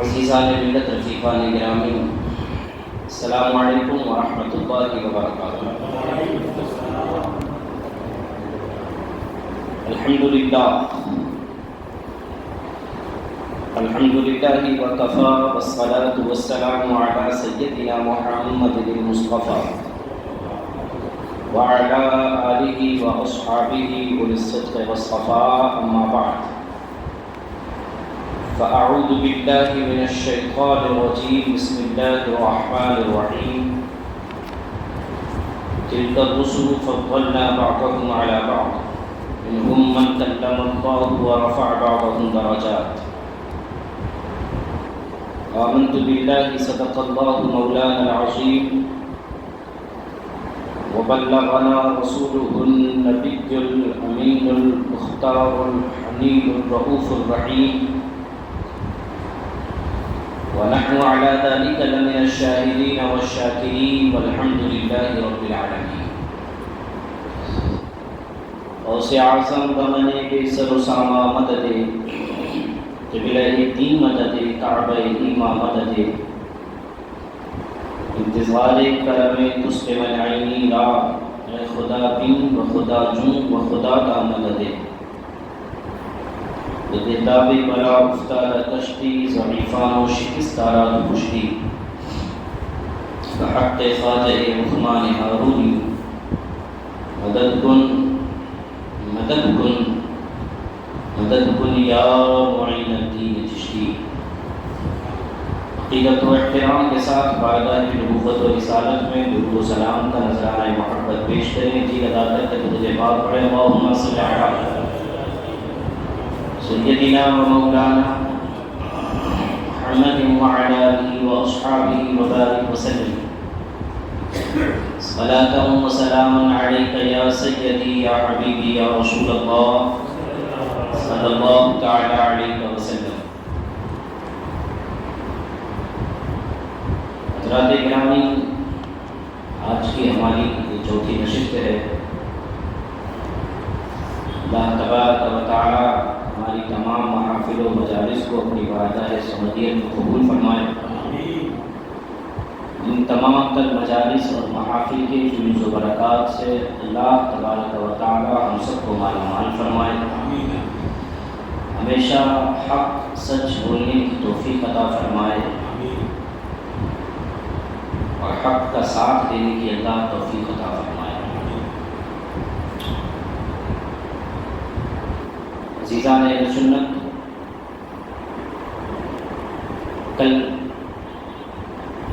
عزیزان ملت رفیقان گرامی، السلام علیکم ورحمۃ اللہ وبرکاتہ۔ الحمدللہ وکفیٰ والصلاة والسلام علی سیدنا محمد المصطفیٰ وعلی آلہ واصحابہ اولی الصدق والصفاء، اما بعد فأعوذ بالله من الشيطان الرجيم، بسم الله الرحمن الرحيم۔ تلك الرسل فضلنا بعضهم على بعض منهم من كلم الله ورفع بعضهم درجات۔ آمنت بالله صدق الله مولانا العظيم، وبلغنا رسوله النبي الأمين المختار الحنين الرؤوف الرحيم، ونحن على ذلك لمن الشاهدين والشاكرين، والحمد لله رب العالمين۔ غوث اعظم بمنے کے سر و سامہ مدد، قبلہ دین مدد، کعبہ ایمہ مدد، انتظار کرم تسق منعینی را، اے خدا بین و خدا جون و خدا کا مدد۔ بدتاب بلا افتاد کشتی، ضعیفان و شکستارا کشتی، بحق خواجہ عثمان ہارونی، مدد کن مدد کن مدد کن یا معین الدین چشتی۔ عقیدت و احترام کے ساتھ بارگاہ نبوت و رسالت میں درود و سلام کا نذرانہ محبت پیش کریں۔ جی ادا کر کے درود پاک پڑھیں۔ اللہم صل علی سیدنا و مولانا محمد وعلی آلہ واصحابہ وبارک وسلم۔ صلاۃ و سلام علیک یا سیدی یا حبیبی یا رسول اللہ صلی اللہ تعالی علیہ وسلم۔ حضرات گرامی، آج کی ہماری چوتھی نشست ہے۔ اللہ تبارک و تعالی ہماری تمام محافل و مجالس کو اپنی بارگاہ سمدیت میں قبول فرمائے۔ ان تمام تر مجالس اور محافل کے فیض و برکات سے اللہ تبارک و تعالی ہم سب کو مالا مال فرمائے۔ ہمیشہ حق سچ بولنے کی توفیق عطا فرمائے، اور حق کا ساتھ دینے کی اللہ توفیق عطا فرمائے۔ عزیزان اہل سنت، کل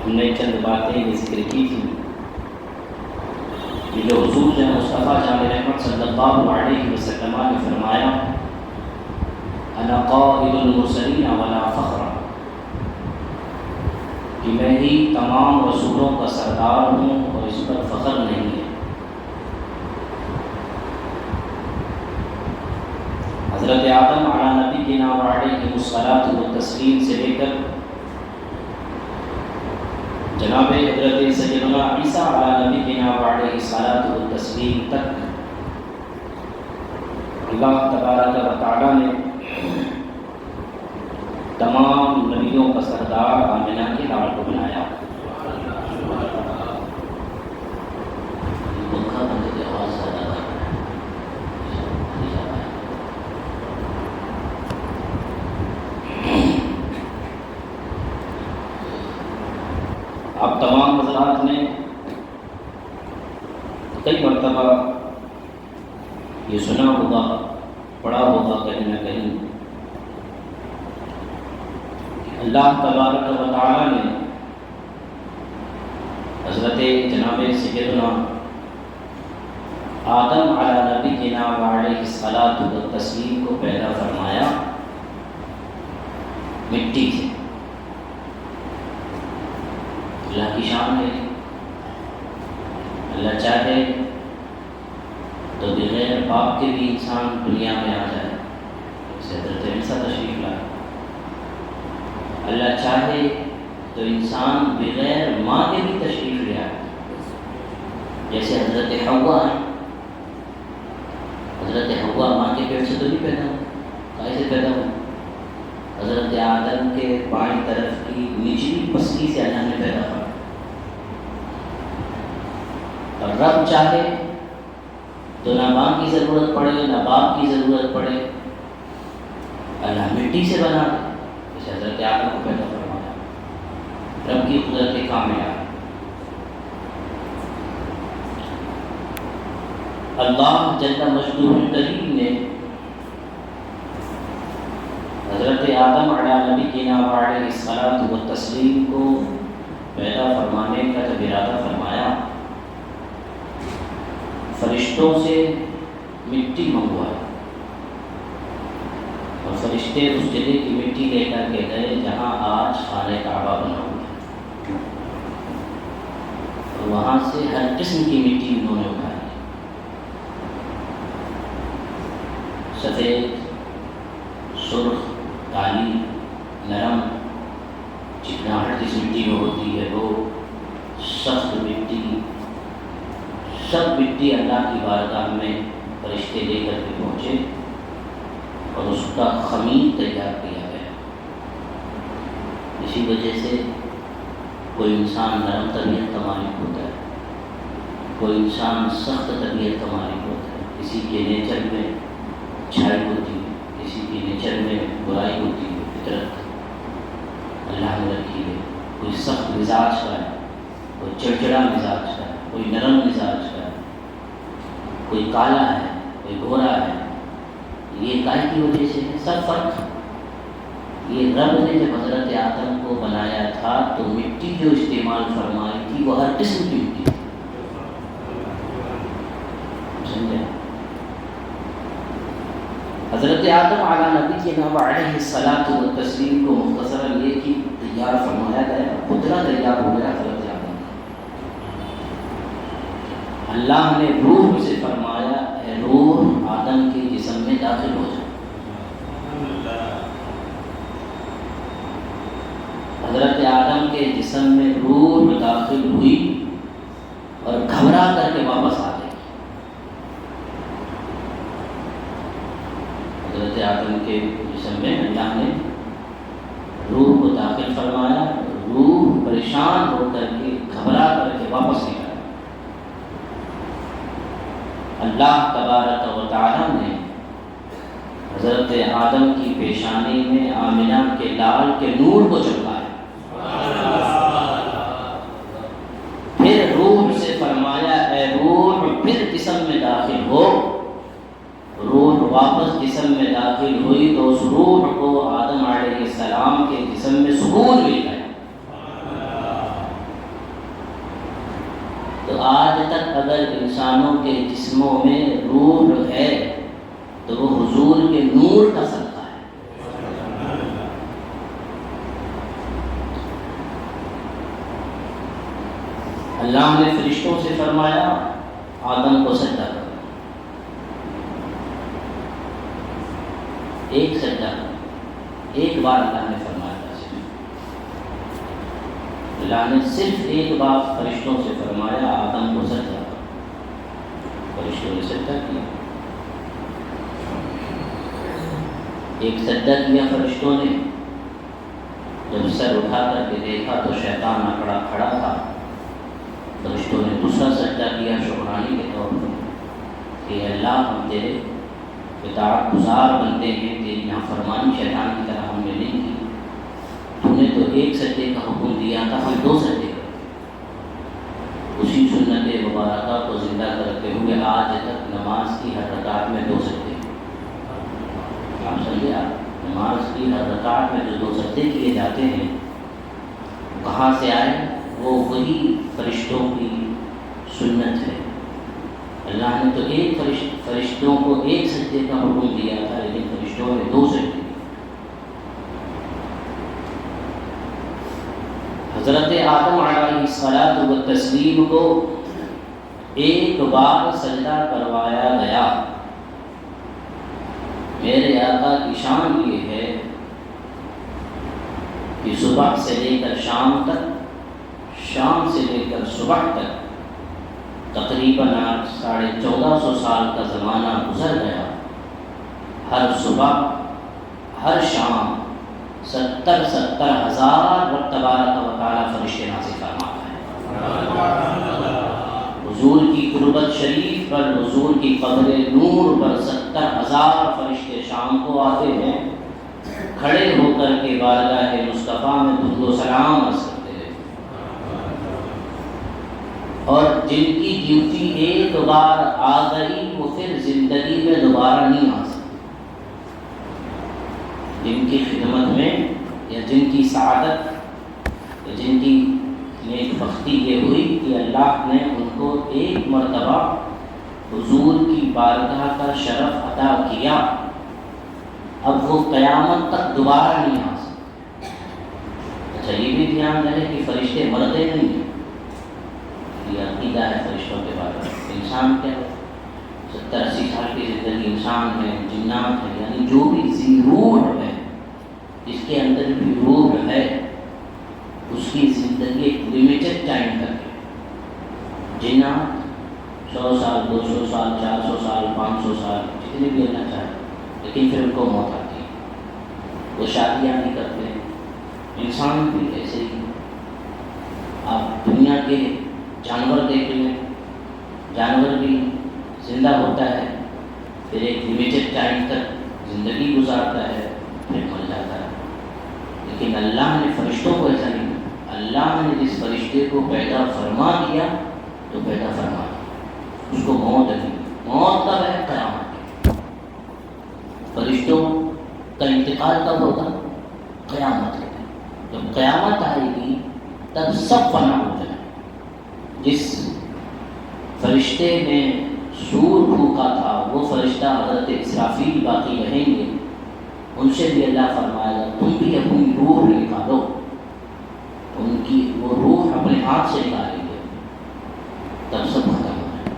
ہم نے چند باتیں یہ ذکر کی تھی کہ جو حضور مصطفیٰ جان رحمت صلی اللہ علیہ وسلم نے فرمایا، انا قائد المرسلین ولا فخر، کہ میں ہی تمام رسولوں کا سردار ہوں اور اس پر فخر نہیں ہے۔ حضرت آدم علی نبینا وعلیہ الصلاۃ والتسلیم سے لے کر جناب حضرت سیدنا عیسیٰ علی نبینا وعلیہ الصلاۃ والتسلیم تک اللہ تبارک و تعالی نے تمام نبیوں کا سردار آمنہ کے لال کو بنایا۔ آپ تمام حضرات نے کئی مرتبہ یہ سنا ہوگا، پڑھا ہوگا کہیں نہ کہیں، اللہ تبارک و تعالی نے حضرت جناب سیدنا آدم علی نبینا وعلیہ الصلاۃ والتسلیم کو پیدا فرمایا مٹی سے۔ اللہ کی شان ہے، اللہ چاہے تو بغیر باپ کے بھی انسان دنیا میں آ جائے، جیسے حضرت عیسیٰ تشریف لائے۔ اللہ چاہے تو انسان بغیر ماں کے بھی تشریف لے آئے، جیسے حضرت حوا ہے۔ حضرت حوا ماں کے پیٹ سے تو نہیں پیدا ہو، کہیں سے پیدا ہو؟ حضرت حضرت آدم کے بائیں طرف کی نچلی پستی سے اللہ نے پیدا فرمایا. اور رب چاہے تو نہ ماں کی ضرورت پڑے نہ باپ کی ضرورت پڑے، اللہ مٹی سے بنا دے، جیسے حضرت آدم کو پیدا فرمایا. رب کی قدرت کاملہ. اللہ جل مجدہ الکریم نے حضرت آدم علیہ نبینا وعلیہ الصلاۃ والتسلیم کو پیدا فرمانے کا جب ارادہ فرمایا، فرشتوں سے مٹی منگوائی اور فرشتے اس جگہ کی مٹی لے کر کے گئے جہاں آج خانہ کعبہ بنا ہوا ہے، اور وہاں سے ہر قسم کی مٹی انہوں نے اٹھائی. سفید، سرخ، کالی، نرم، چکناہٹ جس مٹی میں ہوتی ہے وہ، سخت مٹی، سب مٹی اللہ کی بارگاہ میں فرشتے لے کر کے پہنچے اور اس کا خمیر تیار کیا گیا. اسی وجہ سے کوئی انسان نرم طبیعت کا مالک ہوتا ہے، کوئی انسان سخت طبیعت کا مالک ہوتا ہے. کسی کے نیچر میں اچھائی ہوتی ہے، کسی کے نیچر میں برائی ہوتی ہے. فطرت اللہ نے رکھی ہے. کوئی سخت مزاج کا ہے، کوئی چڑچڑا مزاج کا ہے، کوئی نرم مزاج کا ہے، کوئی کالا ہے، کوئی گورا ہے. یہ کائے کی وجہ سے ہے؟ سب فرق. یہ رب نے جب حضرت آدم کو بنایا تھا تو مٹی جو استعمال فرمائی تھی وہ ہر قسم کی مٹی تھی. سمجھا؟ حضرت آدم علیہ نبینا وعلیہ الصلاۃ والتسلیم کو مختصراً یہ کہ تیار فرمایا گیا، پتلا تیار ہو گیا حضرت آدم. اللہ نے روح سے فرمایا اے روح آدم کے جسم میں داخل ہو جائے. حضرت آدم کے جسم میں روح داخل ہوئی اور گھبرا کر کے واپس آ گئی. حضرت آدم کے جسم میں اللہ نے روح کو داخل فرمایا. روح پریشان ہو کر کے گھبرا کر کے واپس نکلا. اللہ تبارک و تعالی نے حضرت آدم کی پیشانی میں آمنہ کے لال کے نور کو چمکایا. پھر روح سے فرمایا اے روح پھر جسم میں داخل ہو. روح واپس جسم میں داخل ہوئی تو اس روح کو آدم علیہ السلام کے جسم میں سکون مل گیا. تو آج تک اگر انسانوں کے جسموں میں روح ہے تو وہ حضور کے نور کا صدقہ ہے. اللہ نے فرشتوں سے فرمایا آدم کو سجدہ کرو. ایک سجدہ ایک بار اللہ نے فرمایا. اللہ نے صرف ایک بار فرشتوں سے فرمایا آدم کو سجدہ کرو. فرشتوں نے سجدہ کیا. ایک سجدہ کیا فرشتوں نے. جب سر اٹھا کر کے دیکھا تو شیطان اکڑا کھڑا تھا. فرشتوں نے دوسرا سجدہ کیا شکرانے کے طور پر کہ اللہ ہم تیرے اطاعت گزار بنتے ہیں، تیری نافرمانی شیطان کی طرح ہم نے نہیں کی. تو نے تو ایک سجدے کا حکم دیا تھا، ہم دو سجدے کرتے. اسی سنت مبارکہ کو زندہ کرتے ہوئے آج تک نماز کی ہر رکعت میں دو سجدے. آپ سمجھے؟ آپ نماز کی ہر رکعت میں جو دو سجدے کیے جاتے ہیں کہاں سے آئے؟ وہ وہی فرشتوں کی سنت ہے. اللہ نے تو ایک فرشتوں کو ایک سجدے کا حکم دیا تھا لیکن فرشتوں نے دو سجدے. حضرت آدم علیہ الصلاۃ والتسلیم کو ایک بار سجدہ کروایا گیا. میرے آقا کی شان یہ ہے کہ صبح سے لے کر شام تک، شام سے لے کر صبح تک تقریباً 1450 سال کا زمانہ گزر گیا. ہر صبح ہر شام 70,000 رب تبارک و تعالیٰ فرشتے نازل فرماتا ہے۔ حضور کی قربت شریف پر، حضور کی قبر نور پر 70,000 فرشتے شام کو آتے ہیں، کھڑے ہو کر کے بارگاہ مصطفیٰ میں درود و سلام عرض کرتے ہیں، اور جن کی ڈیوٹی ایک بار آ گئی وہ پھر زندگی میں دوبارہ نہیں آ سکتی، جن کی خدمت میں یا جن کی سعادت یا جن کی نیک بختی یہ ہوئی کہ اللہ نے ان کو ایک مرتبہ حضور کی بارگاہ کا شرف عطا کیا، اب وہ قیامت تک دوبارہ نہیں آ سکتے۔ اچھا یہ بھی دھیان رہے کہ فرشتے مرتے نہیں ہیں، یہ عقیدہ ہے فرشتوں کے بارے میں۔ انسان کیا ہے، 70-80 سال کی زندگی انسان ہے، جنات ہے، یعنی جو بھی ذی روح ہے، جس کے اندر بھی روح ہے، اس کی زندگی ایک لمیٹڈ ٹائم تک ہے۔ جنات 100 سال، 200 سال، 400 سال، 500 سال، جتنے بھی اللہ چاہے، لیکن پھر ان کو موت آتی ہے، وہ شادیاں نہیں کرتے۔ انسان بھی ایسے ہی، آپ دنیا کے جانور دیکھ لیں، جانور بھی زندہ ہوتا ہے، پھر ایک لمیٹڈ ٹائم تک زندگی گزارتا ہے، پھر مر جاتا ہے۔ لیکن اللہ نے فرشتوں کو ایسا نہیں، اللہ نے جس فرشتے کو پیدا فرما دیا تو پیدا فرما دیا، اس کو موت نہیں۔ موت کب ہے؟ قیامت۔ فرشتوں کا انتقال کب ہوگا؟ قیامت ہے۔ جب قیامت آئے گی تب سب فنا ہو جائے۔ جس فرشتے نے سور پھونکا تھا وہ فرشتہ حضرت اسرافیل باقی رہیں گے، ان سے بھی اللہ فرمائے گا تم بھی اپنی روح نکالو، ان کی وہ روح اپنے ہاتھ سے نکالیں گے، تب سب ختم ہو جائے۔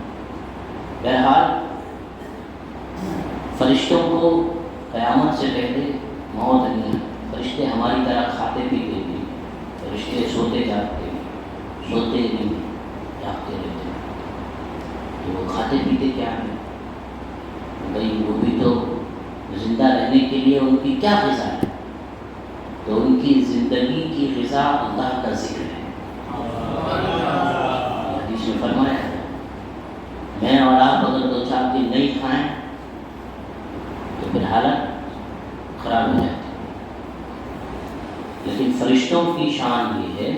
بہرحال فرشتوں کو قیامت سے پہلے موت نہیں ہے۔ فرشتے ہماری طرح کھاتے پیتے نہیں، فرشتے سوتے جاگتے نہیں، سوتے نہیں جاگتے رہتے ہیں۔ تو وہ کھاتے پیتے کیا ہیں بھائی؟ وہ بھی تو زندہ رہنے کے لیے ان کی کیا غذا ہے؟ تو ان کی زندگی کی غذا اللہ کا ذکر ہے۔ حدیث میں فرمایا ہے میں اور آپ اگر 2-4 دن نہیں کھائیں تو پھر حالت خراب ہو جاتی ہے۔ لیکن فرشتوں کی شان یہ ہے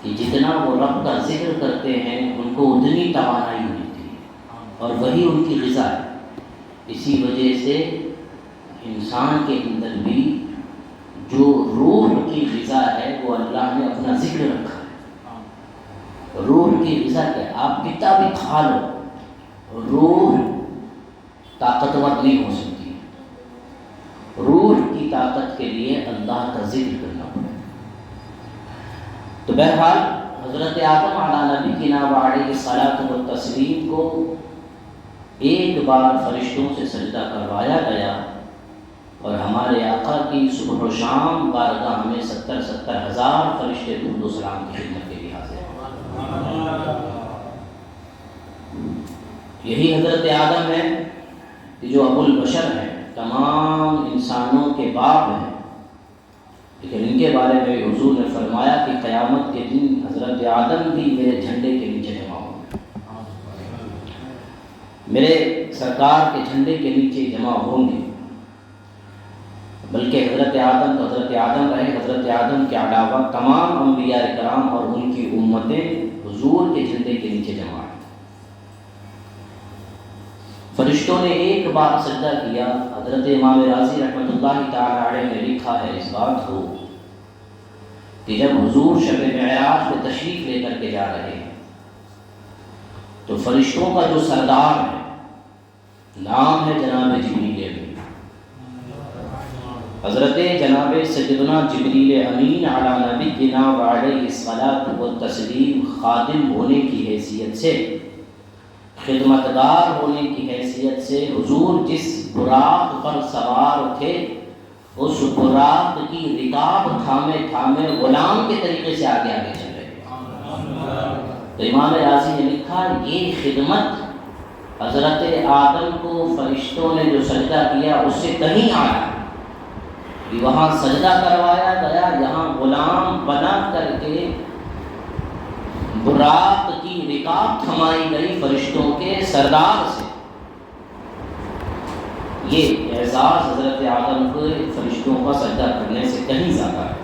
کہ جتنا وہ رب کا ذکر کرتے ہیں ان کو اتنی توانائی ملتی ہے، اور وہی ان کی غذا ہے۔ اسی وجہ سے انسان کے اندر بھی جو روح کی غذا ہے وہ اللہ نے اپنا ذکر رکھا ہے۔ روح کی غذا کیا؟ آپ کتنا بھی کھا لو، روح طاقتور نہیں ہو سکتی۔ روح کی طاقت کے لیے اللہ کا ذکر کرنا پڑے۔ تو بہرحال حضرت آدم علیہ نبینا وعلیہ الصلاۃ والتسلیم کو ایک بار فرشتوں سے سجدہ کروایا گیا، اور ہمارے آقا کی صبح و شام بارگاہ میں 70,000 فرشتے درود و سلام کی خدمت کے لیے حاضر ہیں۔ یہی حضرت آدم ہے کہ جو ابو البشر ہیں، تمام انسانوں کے باپ ہیں، لیکن ان کے بارے میں حضور نے فرمایا کہ قیامت کے دن حضرت آدم بھی میرے جھنڈے کے نیچے جمع ہوں گے، میرے سرکار کے جھنڈے کے نیچے جمع ہوں گے۔ بلکہ حضرت آدم تو حضرت آدم رہے، حضرت آدم کے علاوہ تمام انبیاء کرام اور ان کی امتیں حضور کے جھنڈے کے نیچے جمع ہیں۔ فرشتوں نے ایک بار سجدہ کیا۔ حضرت امام راضی رحمۃ اللہ تعالی علیہ نے لکھا ہے اس بات کو کہ جب حضور شب معراج میں تشریف لے کر کے جا رہے ہیں تو فرشتوں کا جو سردار ہے نام ہے جناب جبریل امین۔ حضرت جناب سیدنا جبریل امین علی نبینا وعلیہ الصلاۃ والتسلیم خادم ہونے کی حیثیت سے، خدمتگار ہونے کی حیثیت سے حضور جس براق پر سوار تھے اس براق کی رکاب تھامے تھامے غلام کے طریقے سے آگے آگے چل رہے ہیں۔ تو امام راضی نے لکھا یہ خدمت حضرت آدم کو فرشتوں نے جو سجدہ کیا اس سے کہیں آیا، کہ وہاں سجدہ کروایا گیا، یہاں غلام بنا کر کے براق کی رکاب تھمائی گئی فرشتوں کے سردار سے۔ یہ اعزاز حضرت آدم کو فرشتوں کا سجدہ کرنے سے کہیں زیادہ ہے۔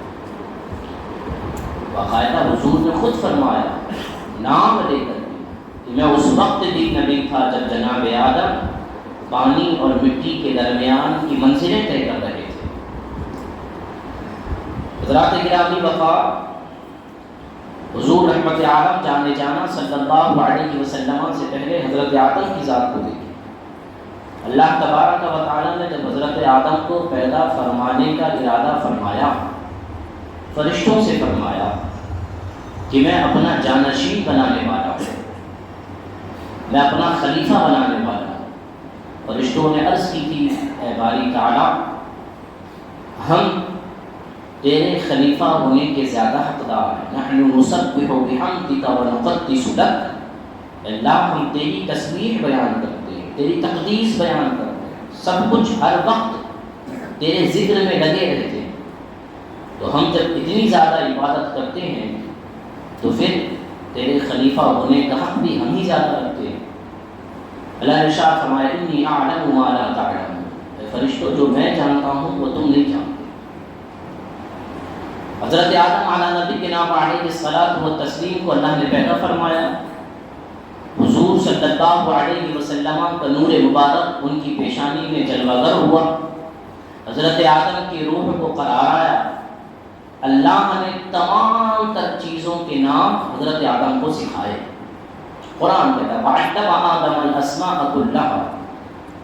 باقاعدہ حضور نے خود فرمایا نام لے کر کہ میں اس وقت بھی نبی تھا جب جناب آدم پانی اور مٹی کے درمیان کی منزلیں طے کر رہے تھے۔ حضرات گرامی وفا، حضور رحمت عالم جانے جانا صلی اللہ علیہ وسلم سے پہلے حضرت آدم کی ذات کو دیکھی۔ اللہ تبارک و تعالیٰ نے جب حضرت آدم کو پیدا فرمانے کا ارادہ فرمایا، فرشتوں سے فرمایا کہ میں اپنا جانشین بنانے والا ہوں، میں اپنا خلیفہ بنانے والا ہوں۔ فرشتوں نے عرض کی تھی اے باری تعالیٰ، ہم تیرے خلیفہ ہونے کے زیادہ حقدار ہیں۔ نحن نسبح بحمدک ونقدس لک، اللہ ہم تیری تسبیح بیان کرتے ہیں، تیری تقدیس بیان کرتے ہیں، سب کچھ ہر وقت تیرے ذکر میں لگے رہتے ہیں۔ تو ہم جب اتنی زیادہ عبادت کرتے ہیں تو پھر تیرے خلیفہ ہونے کا حق بھی ہم ہی زیادہ رکھتے ہیں۔ اللہ نے ارشاد فرمایا انی اعلم ما لا تعلمون، اے فرشتوں جو میں جانتا ہوں وہ تم نہیں جانتے۔ حضرت آدم علیہ نبی کے نام علیہ الصلاۃ والتسلیم کو اللہ نے پیدا فرمایا۔ حضور صلی اللہ علیہ وسلم کا نور مبارک ان کی پیشانی میں جلوہ گر ہوا۔ حضرت آدم کی روح کو قرار آیا۔ اللہ نے تمام تر چیزوں کے نام حضرت آدم کو سکھائے۔ قرآن کہتا ہے وَعَلَّمَ آدَمَ الْأَسْمَاءَ كُلَّهَا،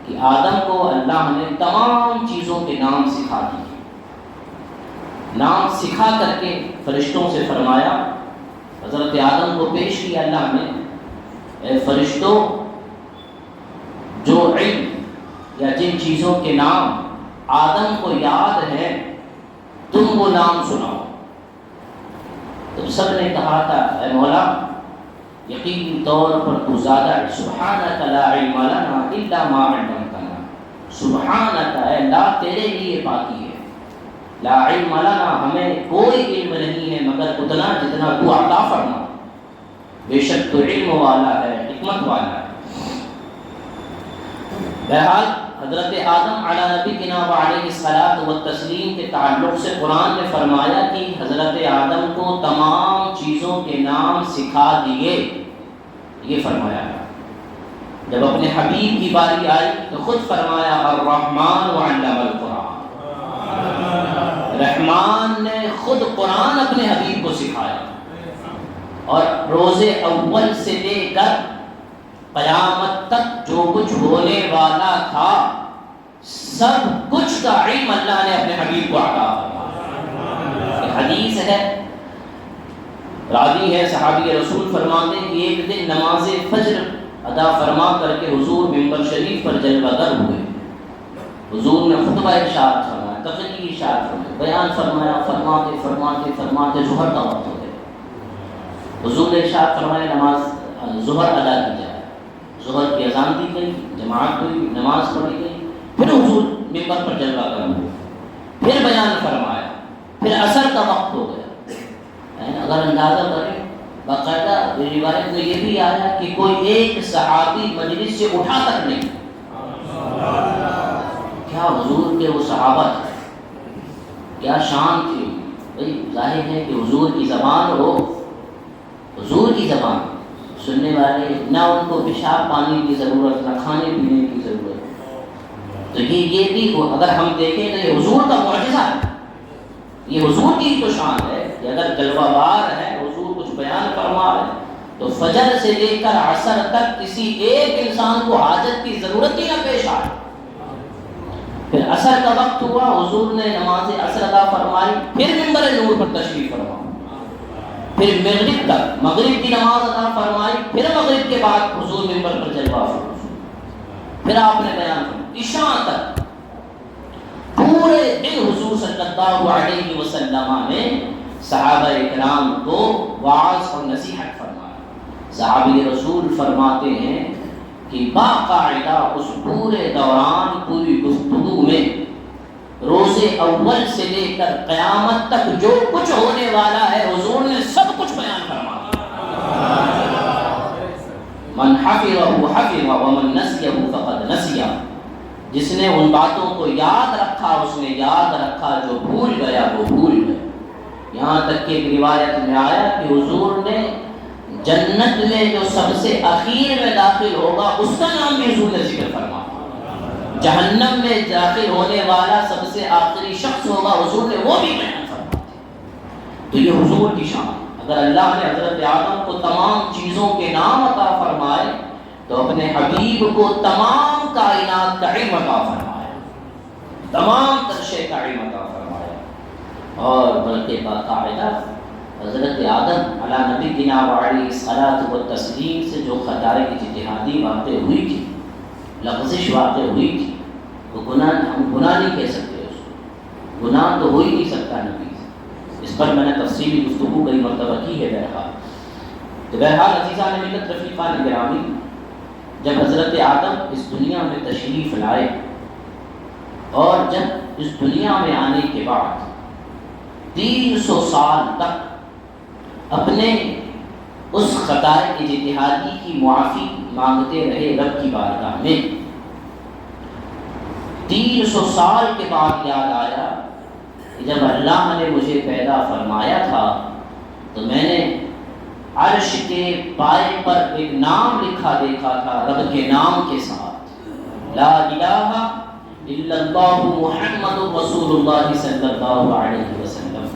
کہ آدم کو اللہ نے تمام چیزوں کے نام سکھا دیے۔ نام سکھا کر کے فرشتوں سے فرمایا، حضرت آدم کو پیش کیا اللہ نے، اے فرشتوں، جو علم یا جن چیزوں کے نام آدم کو یاد ہے تم وہ نام سناؤ۔ تو سب نے کہا تھا اے مولا یقینی طور پر تو زیادہ سبحانک لا علم لنا الا ما علمتنا، سبحانک اے اللہ تیرے لیے پاکی ہے، لا علم لنا ہمیں کوئی علم نہیں ہے مگر اتنا جتنا تو عطا فرما، بے شک تو علم والا ہے، حکمت والا ہے۔ بہرحال حضرت آدم علیہ نبی کے نام علیہ الصلاۃ والتسلیم کے تعلق سے قرآن نے فرمایا کہ حضرت آدم کو تمام چیزوں کے نام سکھا دیے، یہ فرمایا۔ جب اپنے حبیب کی باری آئی تو خود فرمایا الرحمن علم القرآن، رحمان نے خود قرآن اپنے حبیب کو سکھایا، اور روز اول سے لے کر قیامت تک جو کچھ ہونے والا تھا سب کچھ کا علم اللہ نے اپنے حبیب کو عطا فرمایا۔ حدیث ہے، راوی ہے صحابی رسول فرماتے ہیں کہ ایک دن نماز فجر ادا فرما کر کے حضور ممبر شریف پر جلوہ گر ہوئے۔ حضور نے خطبہ ارشاد فرمایا، تقریر ارشاد فرمایا، بیان فرمایا، فرماتے فرماتے فرماتے ظہر کا وقت ہو گیا۔ حضور نے ارشاد فرمایا نماز ظہر ادا کی جائے، ظہر کی اذان دی گئی، جماعت ہوئی، نماز پڑھی گئی، پھر حضور ممبر پر جلوہ گر ہوئے، پھر بیان فرمایا، پھر عصر کا وقت ہو گیا۔ اگر اندازہ کریں باقاعدہ روایت میں یہ بھی آیا کہ کوئی ایک صحابی مجلس سے اٹھا تک نہیں۔ کیا حضور کے وہ صحابہ تھے، کیا شان تھی۔ بھائی ظاہر ہے کہ حضور کی زبان ہو، حضور کی زبان سننے والے، نہ ان کو پیشاب پانی کی ضرورت، نہ کھانے پینے کی ضرورت۔ تو یہ بھی ہو، اگر ہم دیکھیں تو یہ حضور کا معجزہ ہے، یہ حضور کی تو شان ہے کہ اگر جلوہ بار ہے، حضور کچھ بیان فرما رہے ہیں تو فجر سے لے کر عصر تک کسی ایک انسان کو حاجت کی ضرورت ہی نہ پیش آئے۔ پھر عصر کا وقت ہوا، حضور نے نماز عصر ادا فرمائی، پھر منبر نور پر تشریف فرما، پھر مغرب تک مغرب کی نماز ادا فرمائی، پھر مغرب کے بعد حضور منبر پر جلوہ فرما، پھر آپ نے بیان فرمایا عشاء تک پورے دن حضور صلی اللہ علیہ وسلم نے صحابہ اکرام کو وعظ اور نصیحت فرمایا۔ صحابی رسول فرماتے ہیں کہ باقاعدہ اس پورے دوران پوری گفتگو میں روز اول سے لے کر قیامت تک جو کچھ ہونے والا ہے حضور نے سب کچھ بیان فرما دیا۔ من حفظه حفظ ومن نسيه فقد نسیا، جس نے ان باتوں کو یاد رکھا اس نے یاد رکھا، جو بھول گیا وہ بھول گیا۔ یہاں تک کہ ایک روایت میں آیا کہ حضور نے جنت میں جو سب سے اخیر میں داخل ہوگا اس کا نام بھی حضور نے ذکر فرمایا۔ جہنم میں داخل ہونے والا سب سے آخری شخص ہوگا حضور نے وہ بھی بیان فرمایا۔ تو یہ حضور کی شان۔ اگر اللہ نے حضرت آدم کو تمام چیزوں کے نام عطا فرمائے تو اپنے حبیب کو تمام کائنات کا علم عطا فرمایا، تمام ترشے کا علم عطا فرمایا۔ اور بلکہ باقاعدہ حضرت آدم علی نبی علیہ الصلاۃ والتسلیم سے جو خطائے کی اجتہادی واقع ہوئی تھی، لغزش واقع ہوئی تھی، وہ گناہ، ہم گناہ نہیں کہہ سکتے اس کو، گناہ تو ہو ہی نہیں سکتا نبی سے۔ اس پر میں نے تفصیلی گفتگو کئی مرتبہ کی ہے۔ بہرحال عزیزان ملت، رفیقان گرامی، جب حضرت آدم اس دنیا میں تشریف لائے اور جب اس دنیا میں آنے کے بعد 300 سال تک اپنے اس خطائے اجتہادی کی معافی مانگتے رہے رب کی بارگاہ میں، 300 سال کے بعد یاد آیا کہ جب اللہ نے مجھے پیدا فرمایا تھا تو میں نے عرش کے پائے پر ایک نام لکھا دیکھا تھا رب کے نام کے ساتھ، لا الہ الا اللہ محمد رسول اللہ صلی اللہ علیہ وسلم۔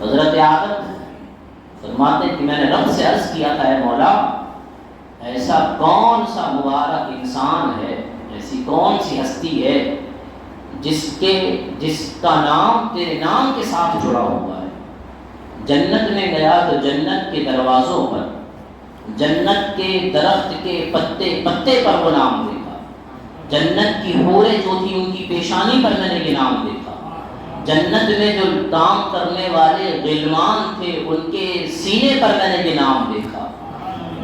حضرت آدم فرماتے ہیں کہ میں نے رب سے عرض کیا تھا، اے مولا، ایسا کون سا مبارک انسان ہے، ایسی کون سی ہستی ہے جس کا نام تیرے نام کے ساتھ جڑا ہوا ہے۔ جنت میں گیا تو جنت کے دروازوں پر، جنت کے درخت کے پتے پر وہ نام دیکھا، جنت کی حوریں جو تھی ان کی پیشانی پر میں نے یہ نام دیکھا، جنت میں جو کام کرنے والے غلمان تھے ان کے سینے پر میں نے یہ نام دیکھا،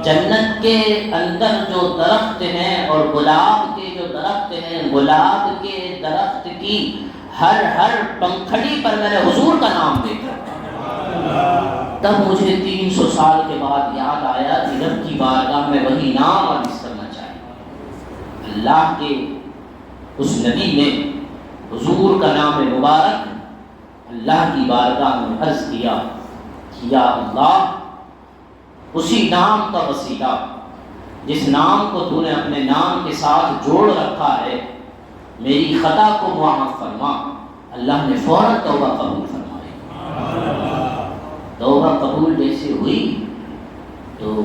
جنت کے اندر جو درخت ہیں اور گلاب کے جو درخت ہیں، گلاب کے درخت کی ہر پنکھڑی پر میں نے حضور کا نام دیکھا۔ تب مجھے 300 سال کے بعد یاد آیا کہ رب کی بارگاہ میں وہی نام عرض کرنا چاہیے۔ اللہ کے اس نبی نے حضور کا نام مبارک اللہ کی بارگاہ میں عرض کیا کہ یا اللہ، اسی نام کا وسیلہ جس نام کو تو نے اپنے نام کے ساتھ جوڑ رکھا ہے، میری خطا کو معاف فرما۔ اللہ نے فوراً توبہ قبول فرمائی۔ توبہ قبول جیسے ہوئی تو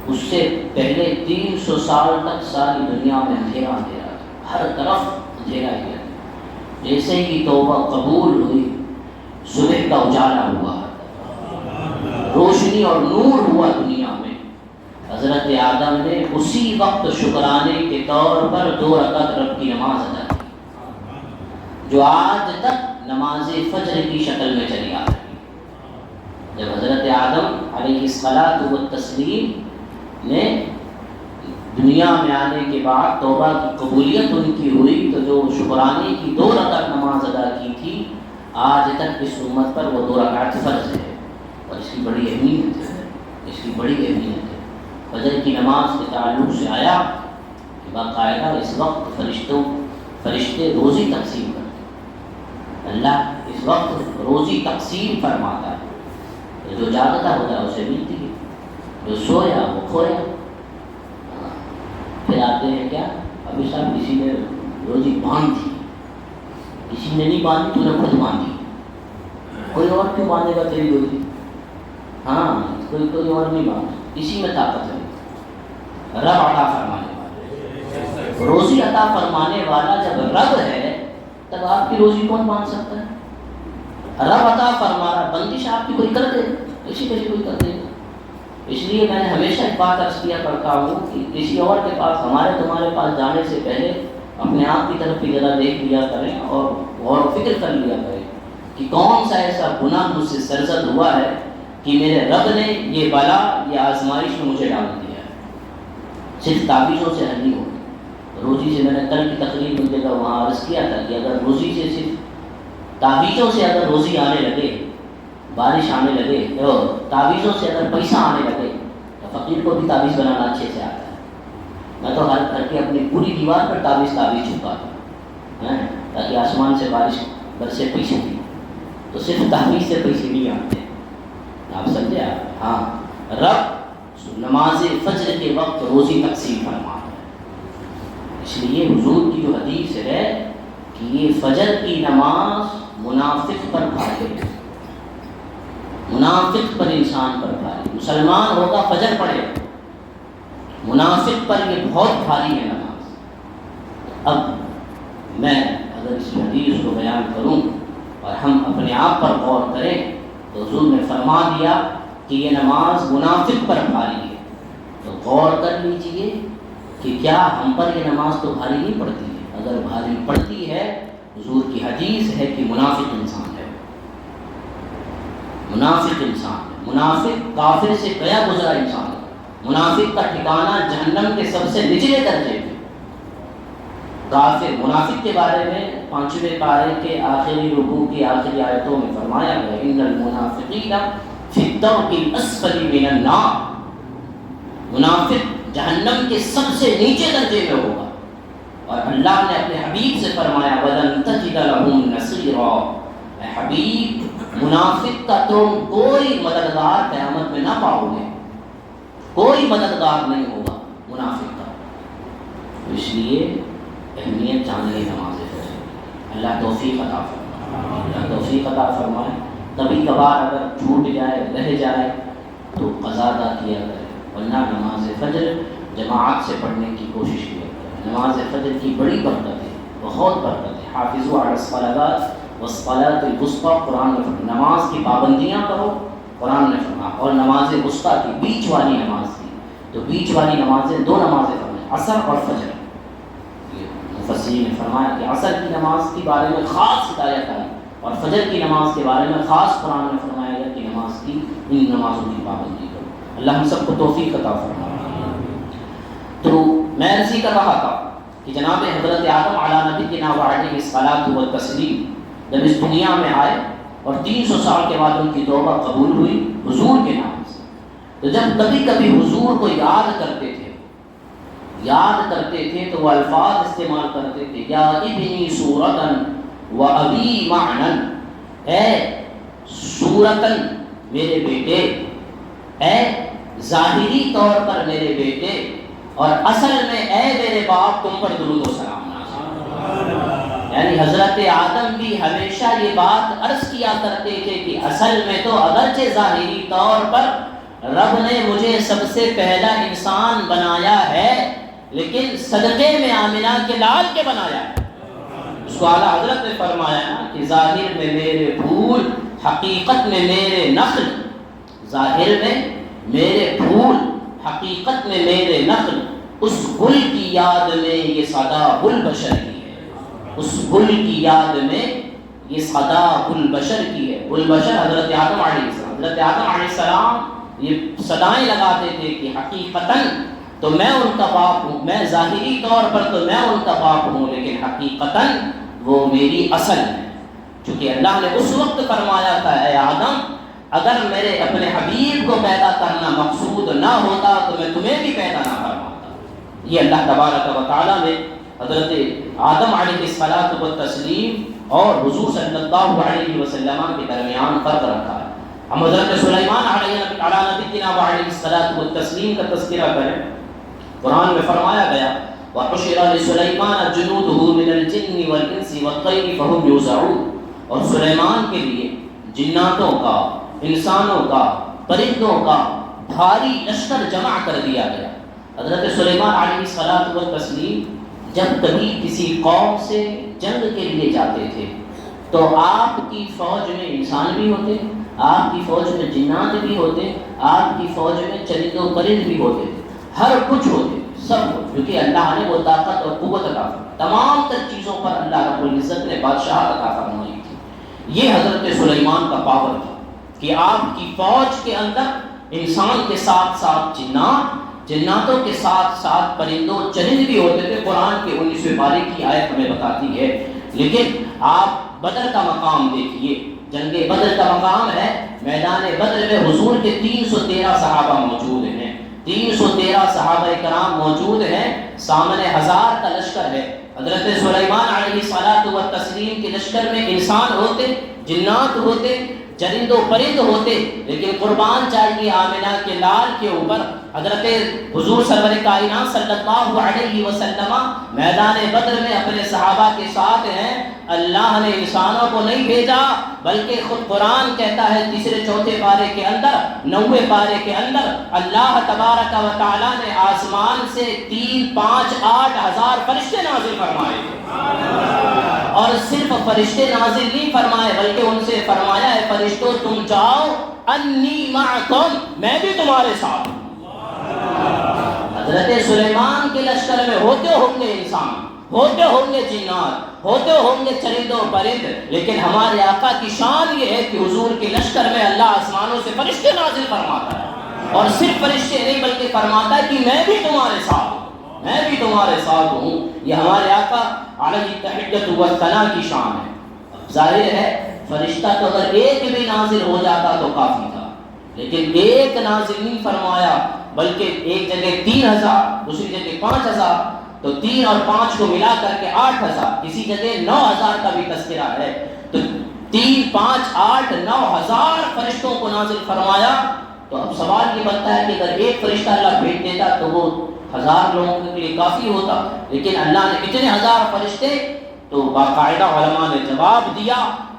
اس سے پہلے 300 سال تک ساری دنیا میں اندھیرا اندھیرا تھا، ہر طرف اندھیرا ہی ہے۔ جیسے ہی توبہ قبول ہوئی، صبح کا اجالا ہوا، روشنی اور نور ہوا دنیا میں۔ حضرت آدم نے اسی وقت شکرانے کے طور پر 2 رکعت رب کی نماز ادا کی، جو آج تک نماز فجر کی شکل میں چلی آ رہی۔ جب حضرت آدم علیہ الصلاۃ والتسلیم نے دنیا میں آنے کے بعد توبہ کی قبولیت ان کی ہوئی، تو جو شکرانے کی 2 رکعت نماز ادا کی تھی، آج تک اس امت پر وہ 2 رکعت فرض ہے، اور اس کی بڑی اہمیت ہے، اس کی بڑی اہمیت ہے۔ فجر کی نماز کے تعلق سے آیا کہ باقاعدہ اس وقت فرشتے روزی تقسیم کرتے ہیں، اللہ اس وقت روزی تقسیم فرماتا ہے، جو جاگتا ہوتا ہے اسے ملتی ہے، جو سویا وہ کھویا۔ پھر آتے ہیں کیا، ابھی صاحب کسی نے روزی باندھی، کسی نے نہیں باندھی، تو نے خود باندھی، کوئی اور کیوں باندھے گا تیری روزی؟ ہاں، کوئی اور نہیں باندھا، اسی میں طاقت ہے۔ رب عطا فرمانے والا، روزی عطا فرمانے والا جب رب ہے تب آپ کی روزی کون باندھ سکتا ہے؟ رب عطا فرما رہا، بندش آپ کی کوئی کر دے، کسی کوئی کر دے گا۔ اس لیے میں نے ہمیشہ ایک بات عرض کیا کرتا ہوں کہ کسی اور کے پاس، ہمارے تمہارے پاس جانے سے پہلے اپنے آپ کی طرف بھی ذرا دیکھ لیا کریں اور غور و فکر کر لیا کریں کہ کون سا ایسا گناہ مجھ سے سرزد ہوا ہے کہ میرے رب نے یہ بلا، یہ آزمائش میں مجھے ڈال دیا ہے۔ صرف تعویذوں سے حل نہیں ہوگی۔ روزی سے میں نے کل کی تقریر میں جگہ وہاں عرض کیا تھا کہ اگر روزی سے صرف تعویذوں سے اگر روزی آنے لگے، بارش آنے لگے، تعویذوں سے اگر پیسہ آنے لگے تو فقیر کو بھی تعویذ بنانا اچھے سے آتا ہے۔ میں تو ہر گھر کی اپنی پوری دیوار پر تعویذ چھپا ہے تاکہ آسمان سے بارش برسے پیسے دی، تو صرف تعویذ سے پیسے نہیں آتے، آپ سمجھے آپ؟ ہاں، رب نماز فجر کے وقت روزی تقسیم فرماتا ہے۔ اس لیے حضور کی جو حدیث ہے کہ یہ فجر کی نماز منافق پر بھاری ہے، منافق پر انسان پر بھاری، مسلمان ہوگا فجر پڑھے، منافق پر یہ بہت بھاری ہے نماز۔ اب میں اگر اس حدیث کو بیان کروں اور ہم اپنے آپ پر غور کریں تو حضور نے فرما دیا کہ یہ نماز منافق پر بھاری ہے، تو غور کر لیجئے کہ کیا ہم پر یہ نماز تو بھاری نہیں پڑتی ہے؟ اگر بھاری پڑتی ہے، حضور کی حدیث ہے کہ منافق انسان ہے، منافق انسان ہے، منافق کافر سے گیا گزرا انسان ہے، منافق کا ٹھکانہ جہنم کے سب سے نچلے درجے میں۔ کافر منافق کے بارے میں 5ویں پارے کے آخری رکوع کی آخری آیتوں میں فرمایا گیا ان المنافقین فی الدرک الاسفل من النار، منافق جہنم کے سب سے نیچے درجے میں ہوگا، اور اللہ نے اپنے حبیب سے فرمایا وَلَن تَجِدَ لَهُمْ نَصِيرًا، اے حبیب منافق کا تم کوئی مددگار قیامت میں نہ پاؤ گے، کوئی مددگار نہیں ہوگا منافق کا۔ اس لیے اہمیت جان لیں نماز فجر، اللہ توفیق عطا فرمائے، اللہ توفیق عطا فرمائے۔ کبھی کبھار اگر چھوٹ جائے رہ جائے تو قضا ادا کیا کرے، ورنہ نماز فجر جماعت سے پڑھنے کی کوشش کیا کرے۔ نماز فجر کی بڑی برکت ہے، بہت برکت ہے۔ حافظوا علی الصلوات والصلاۃ الوسطیٰ، قرآن میں نماز کی پابندیاں کرو، قرآن نے فرمایا، اور نماز وسطیٰ کی بیچ والی نماز کی، تو بیچ والی نمازیں 2 نمازیں فرمائیں، عصر اور فجر۔ مفسرین نے فرمایا کہ عصر کی نماز کے بارے میں خاص ہدایت آئی، اور فجر کی نماز کے بارے میں خاص قرآن نے فرمایا گیا کہ نماز کی ان نمازوں کی پابندی کرو۔ اللہ ہم سب کو توفیق عطا فرمائے۔ تو میں عرض کر رہا تھا کہ جناب حضرت آدم علی نبینا وعلیہ الصلاۃ والتسلیم جب اس دنیا میں آئے اور 300 سال کے بعد ان کی توبہ قبول ہوئی حضور کے نام سے، تو جب کبھی کبھی حضور کو یاد کرتے تھے تو وہ الفاظ استعمال کرتے تھے، یا ابنی صورتن و ابی معنن، اے صورتن میرے بیٹے، اے ظاہری طور پر میرے بیٹے، اور اصل میں اے میرے باپ تم پر درود و سلام نازل۔ یعنی حضرت آدم بھی ہمیشہ یہ بات عرض کیا کرتے تھے کہ اصل میں تو اگرچہ ظاہری طور پر رب نے مجھے سب سے پہلا انسان بنایا ہے، لیکن صدقے میں آمنہ کے لال کے بنایا ہے۔ اس کو اعلیٰ حضرت نے فرمایا نا کہ ظاہر میں میرے پھول، حقیقت میں میرے نخل، ظاہر میں میرے پھول، حقیقت میں میرے نخل، اس گل کی یاد میں یہ صدا گل بشر کی ہے، اس گل کی یاد میں یہ صدا گل بشر کی ہے۔ گل بشر حضرت آدم علیہ السلام، حضرت آدم علیہ السلام یہ صدائیں لگاتے تھے کہ حقیقتاً تو میں ان کا باپ ہوں، میں ظاہری طور پر تو میں ان کا باپ ہوں، لیکن حقیقتاً وہ میری اصل ہے، چونکہ اللہ نے اس وقت فرمایا تھا اے آدم اگر میرے اپنے حبیب کو پیدا کرنا مقصود نہ ہوتا تو میں تمہیں بھی پیدا نہ فرماتا۔ یہ اللہ تبارک و تعالیٰ نے حضرت آدم علیہ الصلاۃ والتسلیم اور حضور صلی اللہ علیہ وسلم کے درمیان فرق رکھا ہے۔ ہم حضرت سلیمان علیہ نبینا وعلیہ الصلاۃ والتسلیم کا تذکرہ کریں، قرآن میں فرمایا گیا وَحُشِرَ لِسُلَيْمَانَ جُنُودُهُ مِنَ الْجِنِّ وَالْإِنسِ وَالطَّيْرِ فَهُمْ يُوزَعُونَ، اور سلیمان کے لیے جناتوں کا، انسانوں کا، پرندوں کا بھاری لشکر جمع کر دیا گیا۔ حضرت سلیمان علیہ الصلاۃ والتسلیم جب کبھی کسی قوم سے جنگ کے لیے جاتے تھے تو آپ کی فوج میں انسان بھی ہوتے، آپ کی فوج میں جنات بھی ہوتے، آپ کی فوج میں چرند و پرند بھی ہوتے تھے، ہر کچھ ہوتے سب، کیونکہ اللہ نے وہ طاقت اور قوت عطا فرمائی، تمام تر چیزوں پر اللہ رب العزت نے بادشاہت عطا فرمائی تھی۔ یہ حضرت سلیمان کا پاور تھا کہ آپ کی فوج کے اندر انسان کے ساتھ ساتھ جنات، جناتوں کے ساتھ ساتھ پرندوں چرند بھی ہوتے تھے۔ قرآن کے 19 پارے کی آیت ہمیں بتاتی ہے، لیکن آپ بدر کا مقام دیکھیے، جنگ بدر کا مقام ہے، میدان بدر میں حضور کے 313 صحابہ موجود ہیں، 313 صحابہ کرام موجود ہیں، سامنے 1000 کا لشکر ہے۔ حضرت سلیمان علیہ الصلوۃ والتسلیم کے لشکر میں انسان ہوتے، جنات ہوتے، چرند و پرند ہوتے، لیکن قربان چاہیے آمنہ کے لال کے اوپر حضرت حضور سرور کائنات صلی اللہ علیہ وسلم میدان بدر میں اپنے صحابہ کے ساتھ ہیں۔ اللہ نے انسانوں کو نہیں بھیجا، بلکہ خود قرآن کہتا ہے تیسرے چوتھے پارے کے اندر، 9ویں پارے کے اندر، اللہ تبارک و تعالیٰ نے آسمان سے 3، 5، 8 ہزار فرشتے نازل فرمائے، اور صرف فرشتے نازل نہیں فرمائے بلکہ ان سے فرمایا ہے فرشتوں تم جاؤ، انی معکم، میں بھی تمہارے ساتھ ہوں۔ حضرت سلیمان کے لشکر میں ہوتے ہوں گے انسان، ہوتے ہوں گے جنات، ہوتے ہوں گے چرند و پرند، لیکن ہمارے آقا کی شان یہ ہے کہ حضور کے لشکر میں اللہ آسمانوں سے فرشتے نازل فرماتا ہے، اور صرف فرشتے نہیں بلکہ فرماتا ہے کہ میں بھی تمہارے ساتھ ہوں، میں بھی تمہارے ساتھ ہوں۔ یہ ہمارے آقا علیہ التحیۃ والثناء کی شان ہے۔ ظاہر ہے فرشتہ تو اگر ایک بھی نازل ہو جاتا تو کافی تھا، لیکن ایک نازل نہیں فرمایا بلکہ ایک جگہ 3000، دوسری جگہ 5000، تو 3 اور 5 کو ملا کر کے 8000، کسی جگہ 9000 کا بھی تذکرہ ہے، تو 3، 5، 8، 9000 فرشتوں کو نازل فرمایا۔ تو اب سوال یہ بنتا ہے کہ اگر ایک فرشتہ اللہ بھیج دیتا تو وہ 1000 لوگوں کے لیے کافی ہوتا، لیکن اللہ نے اتنے 1000 فرشتے، تو باقاعدہ علماء نے جواب دیا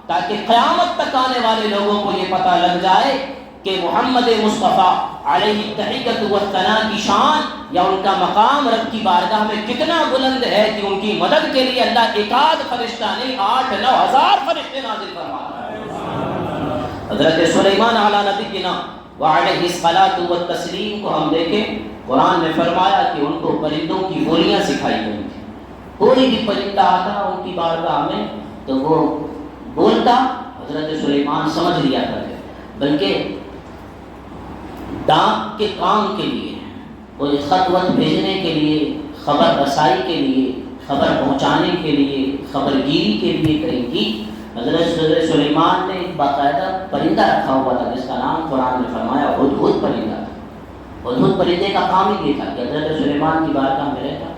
تاکہ قیامت تک آنے والے لوگوں کو یہ پتہ لگ جائے کہ محمد مصطفیٰ علیہ التحیۃ والثناء کی شان یا ان کا مقام رب کی بارگاہ میں کتنا بلند ہے کہ ان کی مدد کے لیے اللہ ایک آدھ فرشتہ نہیں 8، 9000 فرشتے نازل فرماتا ہے۔ حضرت سلیمان علی نبینا وعلیہ الصلاۃ والتسلیم کو ہم دیکھیں، قرآن نے فرمایا کہ ان کو پرندوں کی بولیاں سکھائی گئی تھی۔ کوئی بھی پرندہ آتا ان کی بارگاہ میں تو وہ بولتا، حضرت سلیمان سمجھ لیا کرتے، بلکہ ڈاک کے کام کے لیے، کوئی خط وط بھیجنے کے لیے، خبر رسائی کے لیے، خبر پہنچانے کے لیے، خبر گیری کے لیے کہیں کی، حضرت سلیمان نے ایک باقاعدہ پرندہ رکھا ہوا تھا جس کا نام قرآن نے فرمایا ہدہد پرندہ تھا۔ ہدہد پرندے کا کام ہی یہ تھا کہ حضرت سلیمان کی بارگاہ میں رہتا،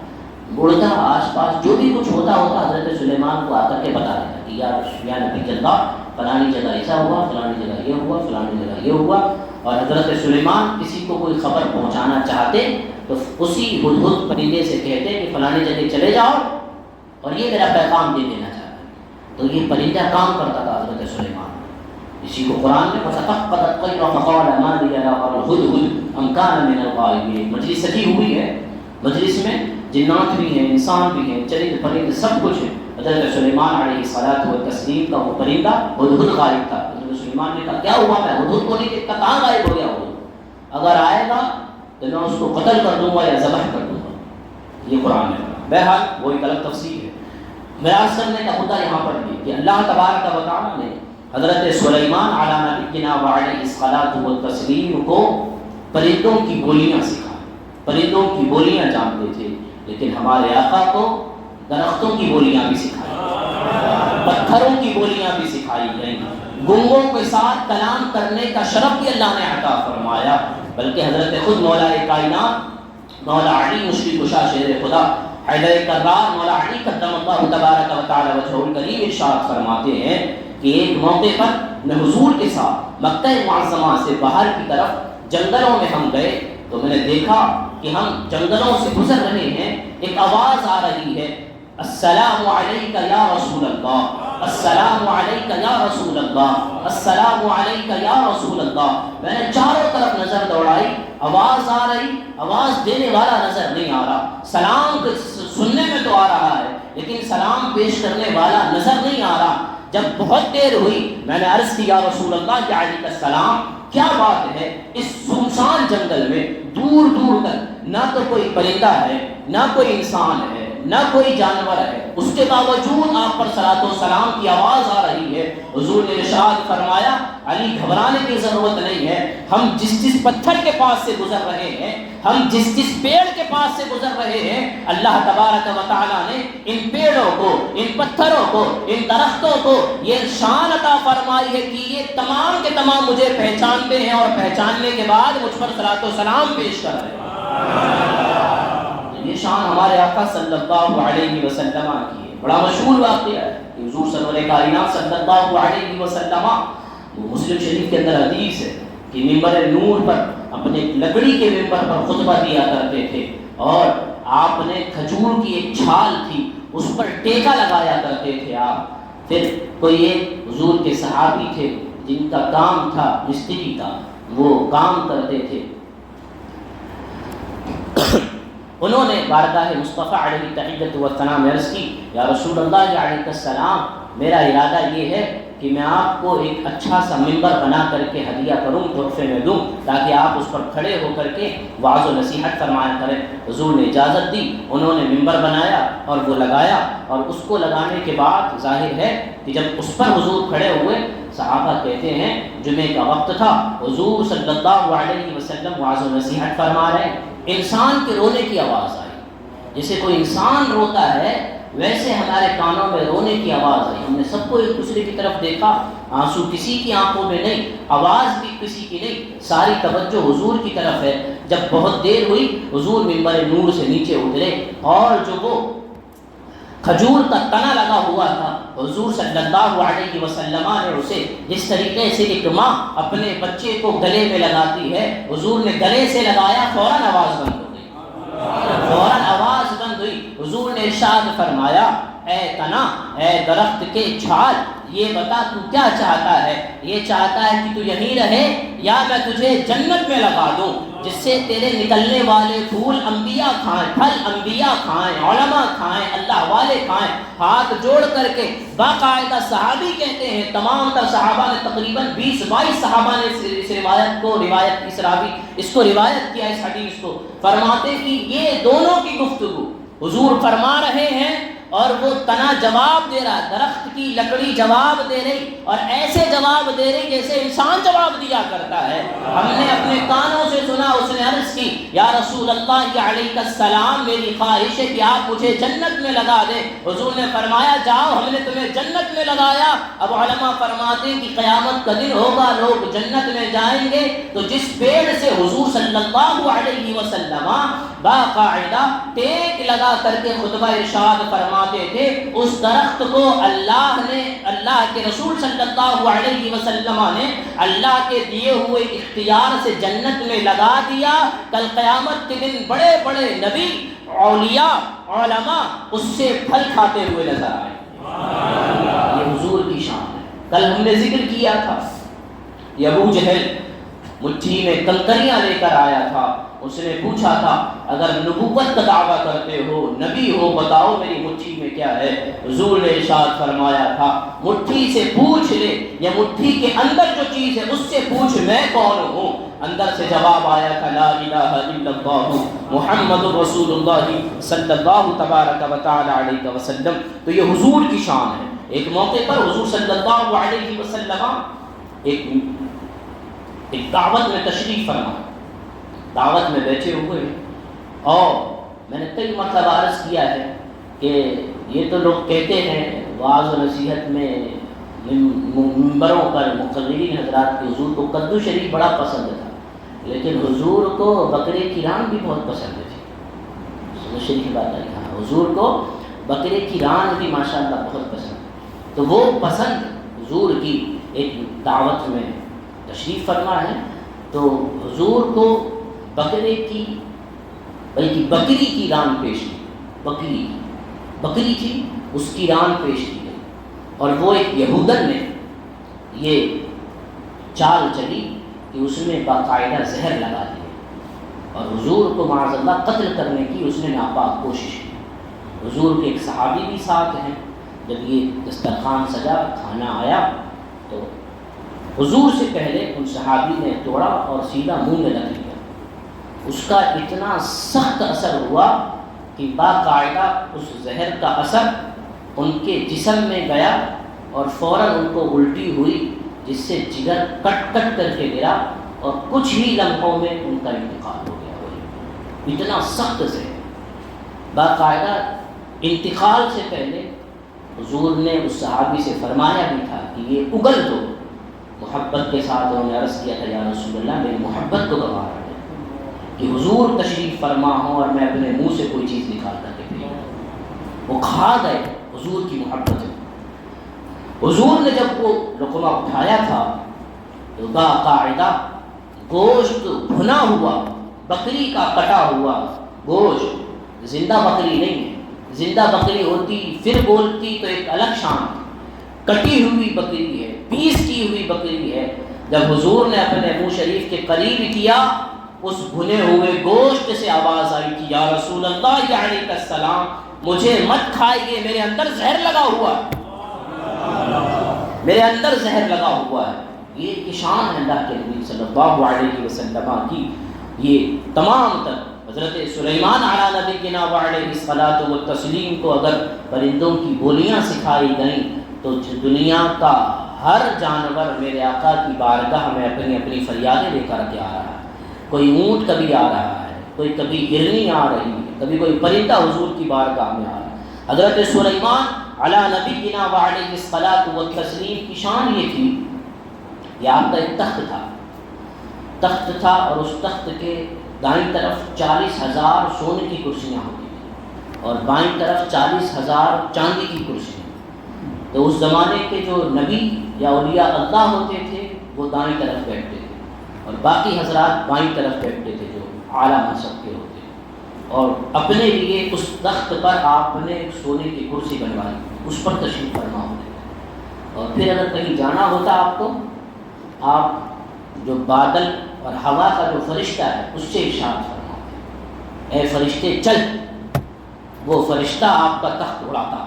اڑتا، آس پاس جو بھی کچھ ہوتا حضرت سلیمان کو آ کر کے بتا دیتا کہ یا نبی اللہ فلانی جگہ ایسا ہوا، فلانی جگہ یہ ہوا، فلانی جگہ یہ ہوا، اور حضرت سلیمان کسی کو کوئی خبر پہنچانا چاہتے تو اسی ہدہد پرندے سے کہتے کہ فلانی جگہ چلے جاؤ اور یہ میرا پیغام دے دینا چاہتا ہے، تو یہ پرندہ کام کرتا تھا حضرت سلیمان۔ اسی کو قرآن میں فَتَفَقَّدَ الطَّيْرَ فَقَالَ مَا لِيَ أَرَى الْهُدْهُدَ أَمْ كَانَ مِنَ الْغَائِبِينَ۔ مجلس سجی ہوئی ہے، مجلس میں جنات بھی ہیں، انسان بھی ہیں، چرند پرند سب کچھ ہے۔ حضرت سلیمان علیہ الصلوۃ والتسلیم کا وہ پرندہ ہدہد غائب تھا۔ حضرت سلیمان نے کہا کیا ہوا، میں ہدہد کو نہیں دیکھتا، کہاں غائب ہو گیا ہدہد، اگر آئے گا تو میں اس کو قتل کر دوں گا یا ذبح کر دوں گا، یہ قرآن ہے۔ بہرحال وہ ایک الگ تفسیر ہے۔ بیان کرنے کا مدعا یہاں پر یہ کہ اللہ تبارک و تعالیٰ نے حضرت سلیمان علی نبینا وعلیہ الصلوۃ والتسلیم کو پرندوں کی بولیاں سکھائیں، پرندوں کی بولیاں جانتے تھے، لیکن ہمارے آقا کو درختوں کی بولیاں بھی سکھائی، پتھروں کی بولیاں بھی سکھائی گئیں، گنگوں کے ساتھ کلام کرنے کا شرف بھی اللہ نے عطا فرمایا، بلکہ حضرت خود مولا کائنات مولا علی مشکل کشا شیر خدا حیدر کرار مولا علی قدم اللہ تبارک و تعالی وجہہ الکریم ارشاد فرماتے ہیں کہ ایک موقع پر میں حضور کے ساتھ مکہ معظمہ سے باہر کی طرف جنگلوں میں ہم گئے، تو میں نے دیکھا کہ ہم جنگلوں سے گزر رہے ہیں، ایک آواز آ رہی ہے، السلام علیک یا رسول اللہ، السلام علیک یا رسول اللہ، السلام علیک یا رسول اللہ۔ میں نے چاروں طرف نظر دوڑائی، آواز آ رہی، آواز دینے والا نظر نہیں آ رہا، سلام سننے میں تو آ رہا ہے لیکن سلام پیش کرنے والا نظر نہیں آ رہا۔ جب بہت دیر ہوئی میں نے عرض کی یا رسول اللہ یا علیہ السلام، کیا بات ہے اس سنسان جنگل میں دور دور تک نہ تو کوئی پرندہ ہے، نہ کوئی انسان ہے، نہ کوئی جانور ہے، اس کے باوجود آپ پر صلاۃ و سلام کی آواز آ رہی ہے؟ حضور نے ارشاد فرمایا علی گھبرانے کی ضرورت نہیں ہے، ہم جس پتھر کے پاس سے گزر رہے ہیں، ہم جس پیڑ کے پاس سے گزر رہے ہیں، اللہ تبارک و تعالیٰ نے ان پیڑوں کو، ان پتھروں کو، ان درختوں کو یہ شان عطا فرمائی ہے کہ یہ تمام کے تمام مجھے پہچانتے ہیں اور پہچاننے کے بعد مجھ پر صلاۃ و سلام پیش کر رہے ہیں۔ یہ شان ہمارے آقا صلی اللہ علیہ وسلم کی ہے۔ بڑا مشہور واقعہ ہے کہ حضور سرور کائنات صلی اللہ علیہ وسلم، وہ مسلم شریف کے اندر حدیث ہے کہ ممبر نور پر اپنے لکڑی کے ممبر پر خطبہ دیا کرتے تھے، اور آپ نے کھجور کی ایک چھال تھی اس پر ٹیکا لگایا کرتے تھے آپ۔ پھر کوئی ایک حضور کے صحابی تھے جن کا کام تھا مستری کا، وہ کام کرتے تھے، انہوں نے بارگاہ مصطفیٰ علیہ تحیت و ثنا میں عرض کی، یا رسول اللہ علیہ السلام، میرا ارادہ یہ ہے کہ میں آپ کو ایک اچھا سا ممبر بنا کر کے ہدیہ کروں، تحفے میں دوں، تاکہ آپ اس پر کھڑے ہو کر کے وعظ و نصیحت فرمایا کریں۔ حضور نے اجازت دی، انہوں نے ممبر بنایا اور وہ لگایا، اور اس کو لگانے کے بعد ظاہر ہے کہ جب اس پر حضور کھڑے ہوئے، صحابہ کہتے ہیں جمعے کا وقت تھا، حضور صلی اللہ علیہ وسلم وعظ و نصیحت فرما رہے ہیں، انسان کے رونے کی آواز آئی، جیسے کوئی انسان روتا ہے ویسے ہمارے کانوں میں رونے کی آواز آئی۔ ہم نے سب کو ایک دوسرے کی طرف دیکھا، آنسو کسی کی آنکھوں میں نہیں، آواز بھی کسی کی نہیں، ساری توجہ حضور کی طرف ہے۔ جب بہت دیر ہوئی، حضور ممبر نور سے نیچے اترے، اور جو وہ کھجور کا تنا لگا ہوا تھا، حضور صلی اللہ علیہ وسلم نے اسے جس طریقے سے ایک ماں اپنے بچے کو گلے میں لگاتی ہے، حضور نے گلے سے لگایا، فوراً آواز بند ہو گئی، فوراً آواز بند ہوئی۔ حضور نے ارشاد فرمایا، اے تنا، اے درخت کے چھال، یہ بتا تو کیا چاہتا ہے؟ یہ چاہتا ہے کہ تو یہیں رہے یا میں تجھے جنت میں لگا دوں، جس سے تیرے نکلنے والے پھول انبیاء کھائیں، پھل انبیاء کھائیں، علماء کھائیں، اللہ والے کھائیں۔ ہاتھ جوڑ کر کے باقاعدہ صحابی کہتے ہیں، تمام تر صحابہ نے تقریباً 20-22 صحابہ نے اس روایت کو روایت کیا، اس حدیث کو، فرماتے کہ یہ دونوں کی گفتگو حضور فرما رہے ہیں اور وہ تنا جواب دے رہا، درخت کی لکڑی جواب دے رہی، اور ایسے جواب دے رہی جیسے انسان جواب دیا کرتا ہے۔ ہم نے اپنے کانوں سے سنا، اس نے عرض کی، یا رسول اللہ علیہ السلام، میری خواہش ہے کہ آپ مجھے جنت میں لگا دیں۔ حضور نے فرمایا، جاؤ، ہم نے تمہیں جنت میں لگایا۔ اب علماء فرماتے ہیں کہ قیامت کا دن ہوگا، لوگ جنت میں جائیں گے، تو جس پیڑ سے حضور صلی اللہ علیہ وسلم باقاعدہ ٹیک لگا کر کے خطبہ ارشاد فرماتے تھے، اس درخت کو اللہ کے رسول صلی اللہ علیہ وسلم نے اللہ کے دیے ہوئے اختیار سے جنت میں لگا دیا۔ کل قیامت کے دن بڑے بڑے نبی، اولیاء، علماء اس سے پھل کھاتے ہوئے نظر آئے۔ یہ حضور کی شان ہے۔ کل ہم نے ذکر کیا تھا، یہ ابو جہل مٹھی میں کنکریاں لے کر آیا تھا، اس نے پوچھا تھا، اگر نبوت کا دعویٰ کرتے ہو، نبی ہو، بتاؤ میری مٹھی میں کیا ہے؟ حضور نے ارشاد فرمایا تھا، مٹھی سے پوچھ لے، یا مٹھی کے اندر جو چیز ہے اس سے پوچھ، میں کون ہوں؟ اندر سے جواب آیا تھا، لا الہ الا اللہ محمد رسول اللہ صلی اللہ تبارک و تعالی علیہ وسلم۔ تو یہ حضور کی شان ہے۔ ایک موقع پر حضور صلی اللہ علیہ وسلم ایک دعوت میں تشریف فرما، دعوت میں بیٹھے ہوئے، اور میں نے کئی مرتبہ عرض کیا ہے کہ یہ تو لوگ کہتے ہیں وعظ و نصیحت میں منبروں پر مقررین حضرات کے حضور کو کدو شریف بڑا پسند تھا، لیکن حضور کو بکرے کی ران بھی بہت پسند تھی۔ شریف بات ہے، حضور کو بکرے کی ران بھی ماشاءاللہ بہت پسند، تو وہ پسند حضور کی ایک دعوت میں تشریف فرما ہے، تو حضور کو بکرے کی بلکہ بکری کی ران پیش کی، بکری تھی اس کی ران پیش کی گئی، اور وہ ایک یہودن نے یہ چال چلی کہ اس نے باقاعدہ زہر لگا دیا اور حضور کو معاذ اللہ قتل کرنے کی اس نے ناپاک کوشش کی۔ حضور کے ایک صحابی بھی ساتھ ہیں، جب یہ دسترخوان سجا، کھانا آیا، تو حضور سے پہلے ان صحابی نے توڑا اور سیدھا منہ میں رکھ لیا۔ اس کا اتنا سخت اثر ہوا کہ باقاعدہ اس زہر کا اثر ان کے جسم میں گیا، اور فوراً ان کو الٹی ہوئی، جس سے جگر کٹ کٹ کر کے گرا اور کچھ ہی لمحوں میں ان کا انتقال ہو گیا. اتنا سخت سے باقاعدہ انتقال سے پہلے حضور نے اس صحابی سے فرمایا بھی تھا کہ یہ اگل دو. محبت کے ساتھ انہوں نے عرض کیا تھا یا رسول اللہ میری محبت کو گوارا ہے کہ حضور تشریف فرما ہوں اور میں اپنے منہ سے کوئی چیز نکال کر کے پی. وہ کھا گئے حضور کی محبت میں. حضور نے جب وہ لقمہ اٹھایا تھا تو باقاعدہ گوشت بھنا ہوا بکری کا کٹا ہوا گوشت, زندہ بکری نہیں ہے. زندہ بکری ہوتی پھر بولتی تو ایک الگ شان, کٹی ہوئی بکری ہے, پیس کی ہوئی بکری ہے. جب حضور نے اپنے منہ شریف کے قریب کیا اس بھنے ہوئے گوشت سے آواز آئی کہ یا رسول اللہ علیہ السلام مجھے مت کھائیے, میرے اندر زہر لگا ہوا ہے, میرے اندر زہر لگا ہوا ہے. یہ شان ہے اللہ کے نبی صلی اللہ علیہ وسلم کی. یہ تمام تر حضرت سلیمان علی نبینا وعلیہ الصلاۃ والتسلیم کو اگر پرندوں کی بولیاں سکھائی گئیں تو دنیا کا ہر جانور میرے آقا کی بارگاہ میں اپنی اپنی فریادیں لے کر کے آ رہا ہے. کوئی اونٹ کبھی آ رہا ہے, کوئی کبھی ہرنی آ رہی ہے, کبھی کوئی پرندہ حضور کی بارگاہ میں آ رہا ہے. حضرت سلیمان علی نبینا وعلیہ الصلاۃ والتسلیم کی شان یہ تھی کہ آپ کا ایک تخت تھا اور اس تخت کے دائیں طرف 40,000 سونے کی کرسیاں ہوتی تھیں اور بائیں طرف 40,000 چاندی کی کرسیاں. تو اس زمانے کے جو نبی یا اولیاء اللہ ہوتے تھے وہ دائیں طرف بیٹھتے تھے اور باقی حضرات بائیں طرف بیٹھتے تھے جو اعلیٰ منصب کے ہوتے تھے. اور اپنے لیے اس تخت پر آپ نے ایک سونے کی کرسی بنوائی, اس پر تشریف فرما ہوتے تھے. اور پھر اگر کہیں جانا ہوتا آپ کو, آپ جو بادل اور ہوا کا جو فرشتہ ہے اس سے ارشاد فرماتے اے فرشتے چل. وہ فرشتہ آپ کا تخت اڑاتا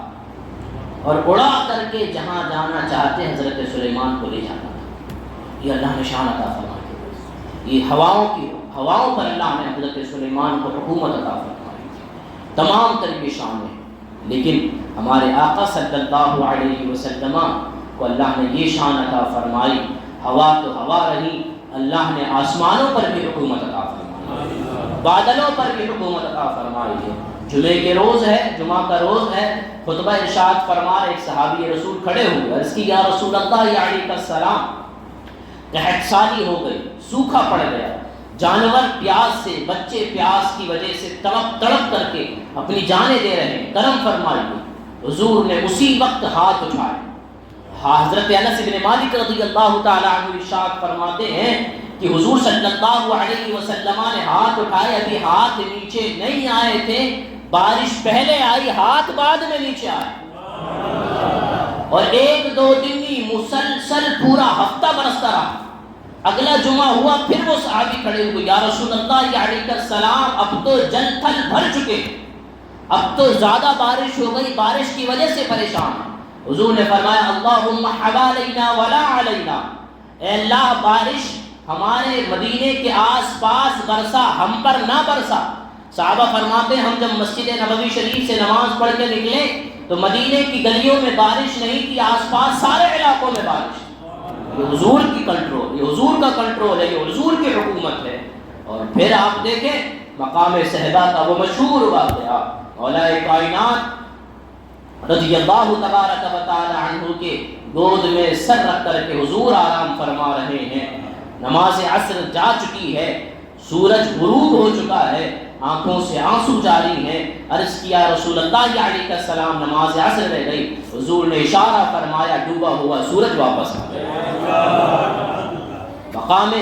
اور اڑا کر کے جہاں جانا چاہتے حضرت سلیمان کو لے جاتا تھا. یہ اللہ نے شان عطا فرمائی. یہ ہواؤں پر اللہ نے حضرت سلیمان کو حکومت عطا فرمائی تھی. تمام تر یہ شان ہے. لیکن ہمارے آقا صلی اللہ علیہ وسلم کو اللہ نے یہ شان عطا فرمائی, ہوا تو ہوا رہی, اللہ نے آسمانوں پر بھی حکومت عطا فرمائی, بادلوں پر بھی حکومت عطا فرمائی ہے. جمعے کے روز ہے, جمعہ کا روز ہے, خطبہ ارشاد فرما ایک صحابی رسول کھڑے ہوئے, عرض کی یا رسول اللہ علیہ السلام قحط سالی ہو گئی, سوکھا پڑ گیا, جانور پیاس سے, بچے پیاس کی وجہ سے تڑپ تڑپ کر کے اپنی جانیں دے رہے ہیں, کرم فرمائیے. حضور نے اسی وقت ہاتھ اٹھائے. حضرت انس بن مالک رضی اللہ تعالی عنہ ارشاد فرماتے ہیں کہ حضور صلی اللہ علیہ وسلم نے ہاتھ اٹھائے, ابھی ہاتھ نیچے نہیں آئے تھے, بارش پہلے آئی, ہاتھ بعد میں نیچے آئے. اور 1-2 دن مسلسل پورا ہفتہ برستا رہا. اگلا جمعہ ہوا پھر وہ صحابی کھڑے ہوئے, یا رسول اللہ علیہ السلام اب تو جل تھل بھر چکے, اب تو زیادہ بارش ہو گئی, بارش کی وجہ سے پریشان ہیں. حضور نے فرمایا اللہم حوالینا ولا علینا, اے اللہ بارش ہمارے مدینے کے آس پاس برسا, ہم پر نہ برسا. صحابہ فرماتے ہیں ہم جب مسجد نبوی شریف سے نماز پڑھ کے نکلے تو مدینے کی گلیوں میں بارش نہیں تھی, آس پاس سارے علاقوں میں بارش. یہ حضور کی کنٹرول, یہ حضور کا کنٹرول ہے, یہ حضور کی حکومت ہے. اور پھر آپ دیکھیں مقام صحبہ کا وہ مشہور واقعہ, مولا کائنات رضی اللہ تبارک و تعالی عنہ کے گود میں سر رکھ کر کے حضور آرام فرما رہے ہیں. نماز عصر جا چکی ہے, سورج غروب ہو چکا ہے, آنکھوں سے آنسو جاری ہیں. عرض کیا رسول اللہ علیہ السلام نماز عصر رہ گئی. حضور نے اشارہ فرمایا ڈوبا ہوا سورج واپس آ گیا. مقام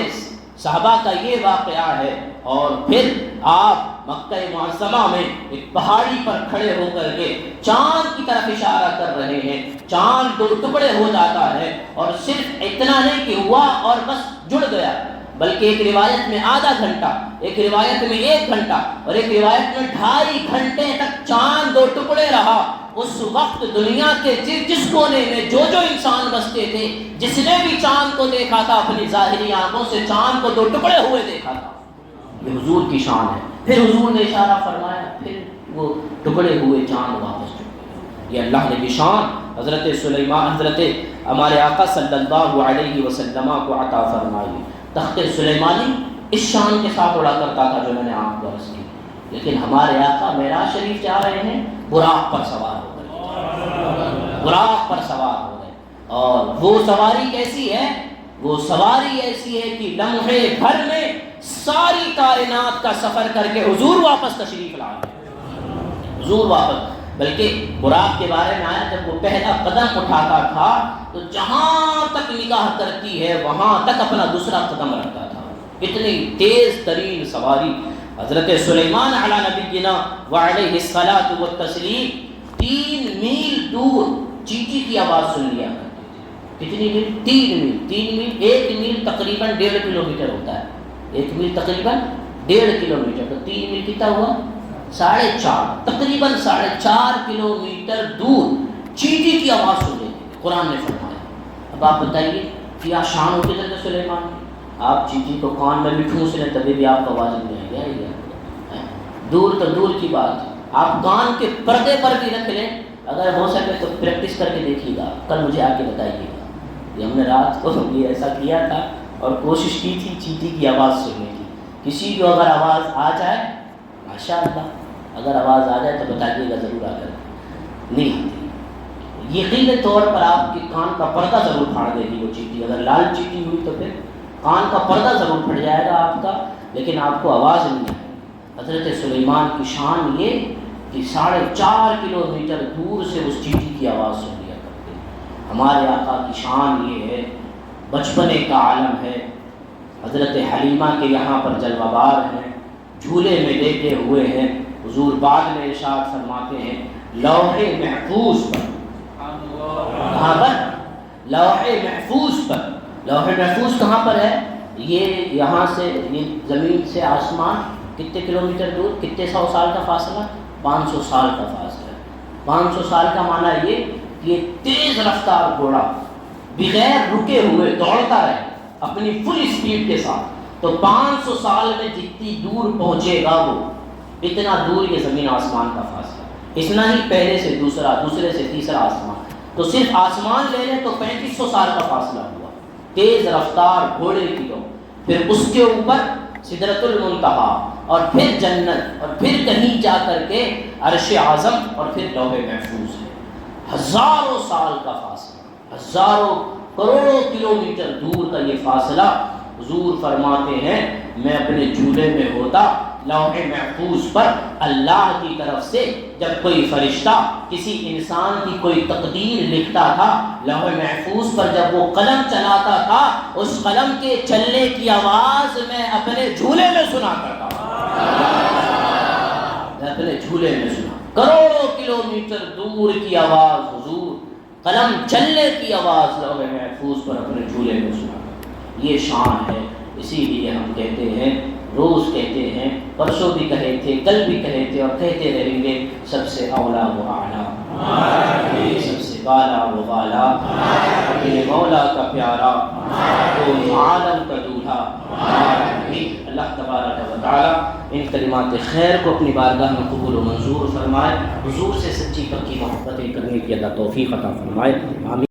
صحابہ کا یہ واقعہ ہے. اور پھر آپ مکہ معظمہ میں ایک پہاڑی پر کھڑے ہو کر کے چاند کی طرف اشارہ کر رہے ہیں. چاند 2 ٹکڑے ہو جاتا ہے اور صرف اتنا نہیں کہ ہوا اور بس جڑ گیا, بلکہ ایک روایت میں آدھا گھنٹہ, ایک روایت میں 1 گھنٹہ اور ایک روایت میں 2.5 گھنٹے تک چاند 2 ٹکڑے رہا. اس وقت دنیا کے جس کونے میں جو انسان بستے تھے, جس نے بھی چاند کو دیکھا تھا اپنی ظاہری آنکھوں سے چاند کو 2 ٹکڑے ہوئے دیکھا تھا. یہ حضور کی شان ہے. پھر حضور نے اشارہ فرمایا, پھر وہ ٹکڑے ہوئے چاند واپس چکے. یہ اللہ نے کی شان. حضرت سلیمان, حضرت ہمارے آقا صلی اللہ علیہ وسلم کو عطا فرمائی۔ تخت سلیمانی اس شان کے ساتھ اڑا کرتا تھا جو میں نے آپ کو عرض کی، لیکن ہمارے آقا معراج شریف جا رہے ہیں، براق پر سوار ہو گئے، براق پر سوار ہو گئے، اور وہ سواری کیسی ہے؟ وہ سواری ایسی ہے کہ لمحے بھر میں ساری کائنات کا سفر کر کے حضور واپس تشریف لا گئے، حضور واپس۔ بلکہ براق کے بارے میں آیا جب وہ پہلا قدم اٹھاتا تھا تو جہاں تک نگاہ کرتی ہے وہاں تک اپنا دوسرا قدم رکھتا تھا، اتنی تیز ترین سواری۔ حضرت سلیمان علی نبینا وعلیہ الصلاۃ والتسلیم 3 میل دور چیٹی کی آواز سن لیا کرتے تھے۔ کتنی میل؟ 3 میل۔ 3 میل، 1 میل تقریباً 1.5 کلومیٹر ہوتا ہے، 1 میل تقریباً 1.5 کلومیٹر، تو 3 میل کتنا ہوا؟ 4.5، تقریباً 4.5 کلومیٹر دور چیٹی کی آواز سن لیتے تھے، قرآن نے فرمایا۔ اب آپ بتائیے کیا شان ہوتی ہے حضرت سلیمان کی؟ آپ چیٹی کو کان میں بھی ٹھونس لیں تبھی بھی آپ کو آواز نہیں آئے گی، دور تو دور کی بات، آپ کان کے پردے پر بھی رکھ لیں، اگر ہو سکے تو پریکٹس کر کے دیکھیے گا، کل مجھے آ کے بتائیے گا۔ یہ ہم نے رات کو بھی ایسا کیا تھا اور کوشش کی تھی چیٹی کی آواز سننے کی۔ کسی کو اگر آواز آ جائے ماشاء اللہ، اگر آواز آ جائے تو بتائیے گا ضرور آ کر، نہیں آتی یقینی طور پر آپ کے کان کا پردہ ضرور پھاڑ دے گی وہ چیٹی، اگر لال چیٹی ہوئی تو پھر کان کا پردہ ضرور پھٹ جائے گا آپ کا، لیکن آپ کو آواز نہیں آئے۔ حضرت سلیمان کی شان یہ کہ 4.5 کلومیٹر دور سے اس چیٹی کی آواز سن لیا کرتے۔ ہمارے آقا کی شان یہ ہے، بچپنے کا عالم ہے، حضرت حلیمہ کے یہاں پر جلوہ بار ہیں، جھولے میں لیٹے ہوئے ہیں۔ حضور بعد میں ارشاد فرماتے ہیں لوح محفوظ پر، کہاں پر؟ لوح محفوظ پر۔ لوح محفوظ کہاں پر ہے؟ یہ یہاں سے، یہ زمین سے آسمان کتنے کلومیٹر دور، کتنے 100 سال کا فاصلہ؟ 500 سال کا فاصلہ۔ 500 سال کا معنی یہ کہ یہ تیز رفتار گھوڑا بغیر رکے ہوئے دوڑتا رہے اپنی فل اسپیڈ کے ساتھ، تو 500 سال میں جتنی دور پہنچے گا وہ، اتنا دور یہ زمین آسمان کا فاصلہ، اتنا ہی پہلے سے دوسرا، دوسرے سے تیسرا آسمان، تو صرف آسمان لے لیں تو 3500 سال کا فاصلہ ہوا، تیز رفتار گھوڑے کی دو، پھر اس کے اوپر سدرۃ المنتہا، اور پھر جنت، اور پھر کہیں جا کر کے عرش اعظم، اور پھر لوح محفوظ ہے۔ ہزاروں سال کا فاصلہ، ہزاروں کروڑوں کلومیٹر دور کا یہ فاصلہ۔ حضور فرماتے ہیں میں اپنے جھولے میں ہوتا لوح محفوظ پر، اللہ کی طرف سے جب کوئی فرشتہ کسی انسان کی کوئی تقدیر لکھتا تھا، لوح محفوظ پر جب وہ قلم چلاتا تھا، اس قلم کے چلنے کی آواز میں اپنے جھولے میں سنا کرتا تھا، میں اپنے جھولے میں سنا، کروڑوں کلومیٹر دور کی آواز حضور، قلم چلنے کی آواز لوح محفوظ پر اپنے جھولے میں سنا۔ یہ شان ہے، اسی لیے ہم کہتے ہیں، روز کہتے ہیں، پرسوں بھی کہے تھے، کل بھی کہے تھے اور کہتے رہیں گے، سب سے اولا و اعلیٰ، سب سے بالا و بالا، اپنے مولا کا پیارا، تو عالم کا دولہا، اللہ تبارک و تعالی ان کلمات خیر کو اپنی بارگاہ میں قبول و منظور فرمائے، حضور سے سچی پکی محبتیں کرنے کی اللہ توفیق عطا فرمائے، آمین۔